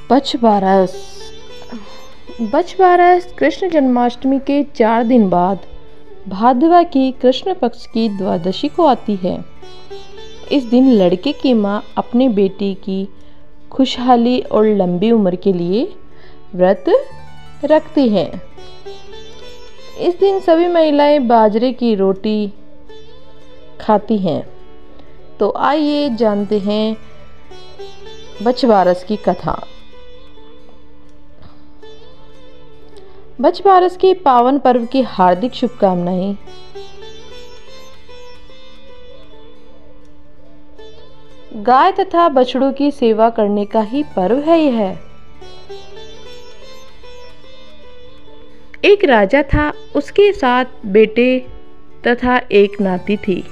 बछबारस। बछबारस कृष्ण जन्माष्टमी के 4 दिन बाद भादवा की कृष्ण पक्ष की द्वादशी को आती है। इस दिन लड़के की माँ अपनी बेटी की खुशहाली और लंबी उम्र के लिए व्रत रखती है। इस दिन सभी महिलाएं बाजरे की रोटी खाती हैं। तो आइए जानते हैं बछबारस की कथा। बछबारस के पावन पर्व की हार्दिक शुभकामनाएं। गाय तथा बछड़ों की सेवा करने का ही पर्व है यह। एक राजा था, उसके 7 बेटे तथा एक नाती थी।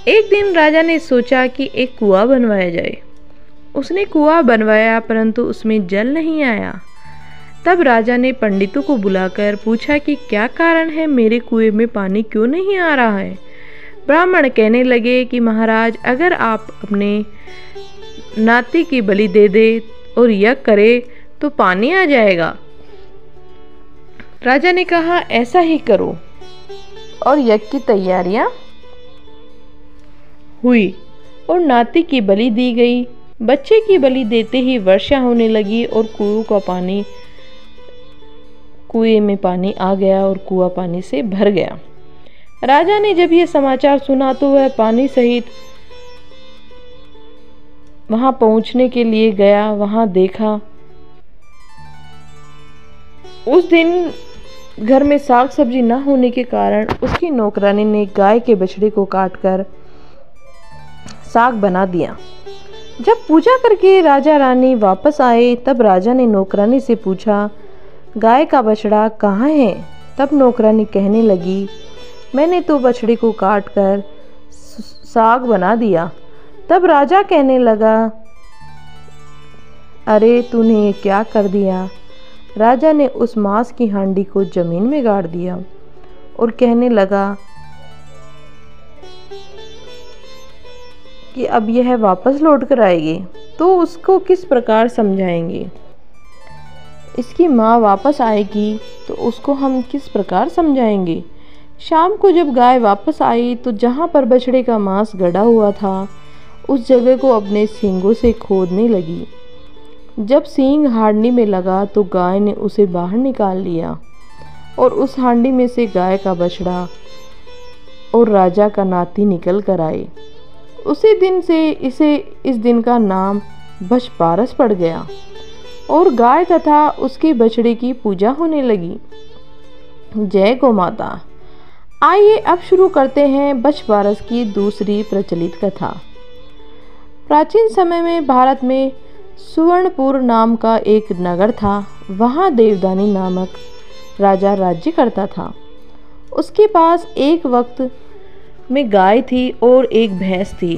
एक दिन राजा ने सोचा कि एक कुआं बनवाया जाए। उसने कुआं बनवाया परंतु उसमें जल नहीं आया। तब राजा ने पंडितों को बुलाकर पूछा कि क्या कारण है, मेरे कुएं में पानी क्यों नहीं आ रहा है। ब्राह्मण कहने लगे कि महाराज, अगर आप अपने नाती की बलि दे दे और यज्ञ करे तो पानी आ जाएगा। राजा ने कहा, ऐसा ही करो। और यज्ञ की तैयारियां हुई और नाती की बलि दी गई। बच्चे की बलि देते ही वर्षा होने लगी और कुएं में पानी आ गया और कुआं पानी से भर गया। राजा ने जब यह समाचार सुना तो वह पानी सहित वहां पहुंचने के लिए गया। वहां देखा, उस दिन घर में साग सब्जी न होने के कारण उसकी नौकरानी ने गाय के बछड़े को काटकर साग बना दिया। जब पूजा करके राजा रानी वापस आए तब राजा ने नौकरानी से पूछा, गाय का बछड़ा कहाँ है। तब नौकरानी कहने लगी, मैंने तो बछड़े को काट कर साग बना दिया। तब राजा कहने लगा, अरे तूने ये क्या कर दिया। राजा ने उस मांस की हांडी को जमीन में गाड़ दिया और कहने लगा कि अब यह वापस लौट कर आएगी तो उसको किस प्रकार समझाएंगे। इसकी माँ वापस आएगी तो उसको हम किस प्रकार समझाएंगे। शाम को जब गाय वापस आई तो जहाँ पर बछड़े का मांस गड़ा हुआ था उस जगह को अपने सींगों से खोदने लगी। जब सींग हांडी में लगा तो गाय ने उसे बाहर निकाल लिया और उस हांडी में से गाय का बछड़ा और राजा का नाती निकल कर आए। उसी दिन से इस दिन का नाम बछबारस पड़ गया और गाय तथा उसके बछड़े की पूजा होने लगी। जय गौ माता। आइए अब शुरू करते हैं बछबारस की दूसरी प्रचलित कथा। प्राचीन समय में भारत में सुवर्णपुर नाम का एक नगर था। वहाँ देवदानी नामक राजा राज्य करता था। उसके पास एक वक्त में गाय थी और एक भैंस थी।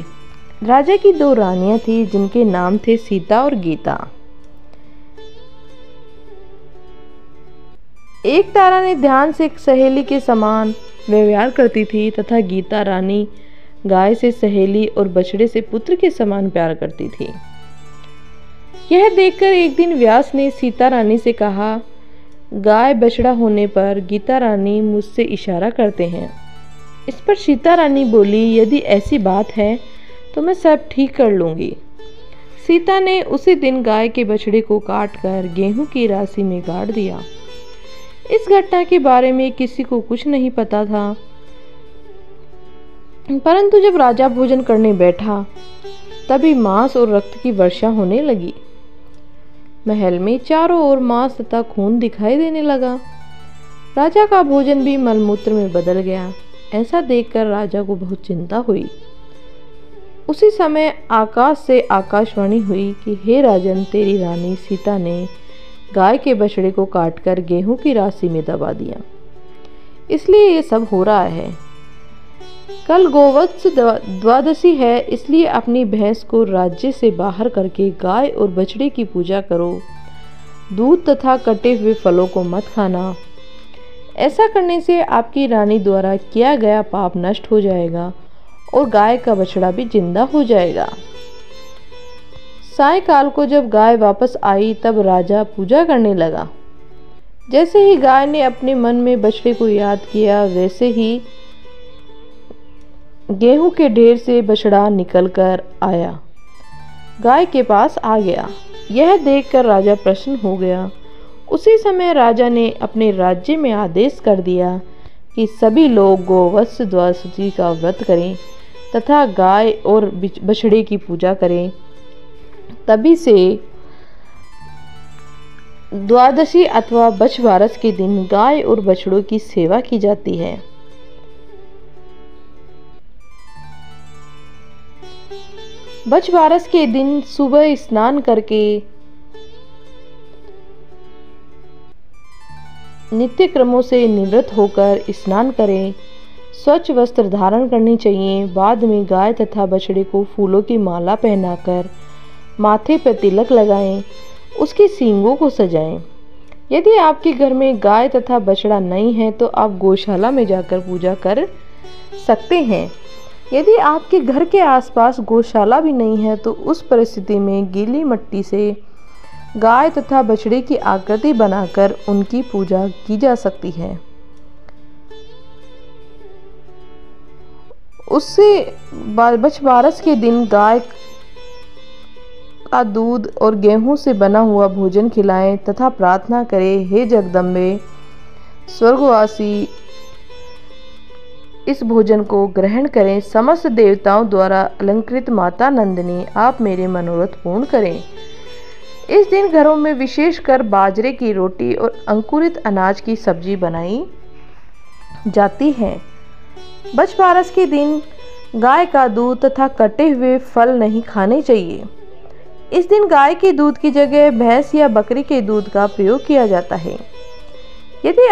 राजा की 2 रानियां थी जिनके नाम थे सीता और गीता। एक तारा ने ध्यान से सहेली के समान व्यवहार करती थी तथा गीता रानी गाय से सहेली और बछड़े से पुत्र के समान प्यार करती थी। यह देखकर एक दिन व्यास ने सीता रानी से कहा, गाय बछड़ा होने पर गीता रानी मुझसे इशारा करते हैं। इस पर सीता रानी बोली, यदि ऐसी बात है तो मैं सब ठीक कर लूंगी। सीता ने उसी दिन गाय के बछड़े को काटकर गेहूं की राशि में गाड़ दिया। इस घटना के बारे में किसी को कुछ नहीं पता था, परंतु जब राजा भोजन करने बैठा तभी मांस और रक्त की वर्षा होने लगी। महल में चारों ओर मांस तथा खून दिखाई देने लगा। राजा का भोजन भी मलमूत्र में बदल गया। ऐसा देखकर राजा को बहुत चिंता हुई। उसी समय आकाश से आकाशवाणी हुई कि हे राजन, तेरी रानी सीता ने गाय के बछड़े को काटकर गेहूं की राशि में दबा दिया, इसलिए ये सब हो रहा है। कल गोवत्स द्वादशी है, इसलिए अपनी भैंस को राज्य से बाहर करके गाय और बछड़े की पूजा करो। दूध तथा कटे हुए फलों को मत खाना। ऐसा करने से आपकी रानी द्वारा किया गया पाप नष्ट हो जाएगा और गाय का बछड़ा भी जिंदा हो जाएगा। सायंकाल को जब गाय वापस आई तब राजा पूजा करने लगा। जैसे ही गाय ने अपने मन में बछड़े को याद किया, वैसे ही गेहूं के ढेर से बछड़ा निकलकर आया, गाय के पास आ गया। यह देखकर राजा प्रसन्न हो गया। उसी समय राजा ने अपने राज्य में आदेश कर दिया कि सभी लोग गोवत्स द्वादशी का व्रत करें तथा गाय और बछड़े की पूजा करें। तभी से द्वादशी अथवा बछवारस के दिन गाय और बछड़ों की सेवा की जाती है। बछवारस के दिन सुबह स्नान करके नित्य क्रमों से निवृत्त होकर स्नान करें। स्वच्छ वस्त्र धारण करनी चाहिए। बाद में गाय तथा बछड़े को फूलों की माला पहनाकर माथे पर तिलक लगाएं, उसके सींगों को सजाएं। यदि आपके घर में गाय तथा बछड़ा नहीं है तो आप गौशाला में जाकर पूजा कर सकते हैं। यदि आपके घर के आसपास गौशाला भी नहीं है तो उस परिस्थिति में गीली मिट्टी से गाय तथा बछड़े की आकृति बनाकर उनकी पूजा की जा सकती है। उससे बछवारस के दिन गाय का दूध और गेहूं से बना हुआ भोजन खिलाएं तथा प्रार्थना करें, हे जगदम्बे स्वर्गवासी, इस भोजन को ग्रहण करें। समस्त देवताओं द्वारा अलंकृत माता नंदिनी, आप मेरे मनोरथ पूर्ण करें। इस दिन घरों में विशेषकर बाजरे की रोटी और अंकुरित अनाज की सब्जी बनाई जाती है। बछवारस के दिन गाय का दूध तथा कटे हुए फल नहीं खाने चाहिए। इस दिन गाय के दूध की जगह भैंस या बकरी के दूध का प्रयोग किया जाता है। यदि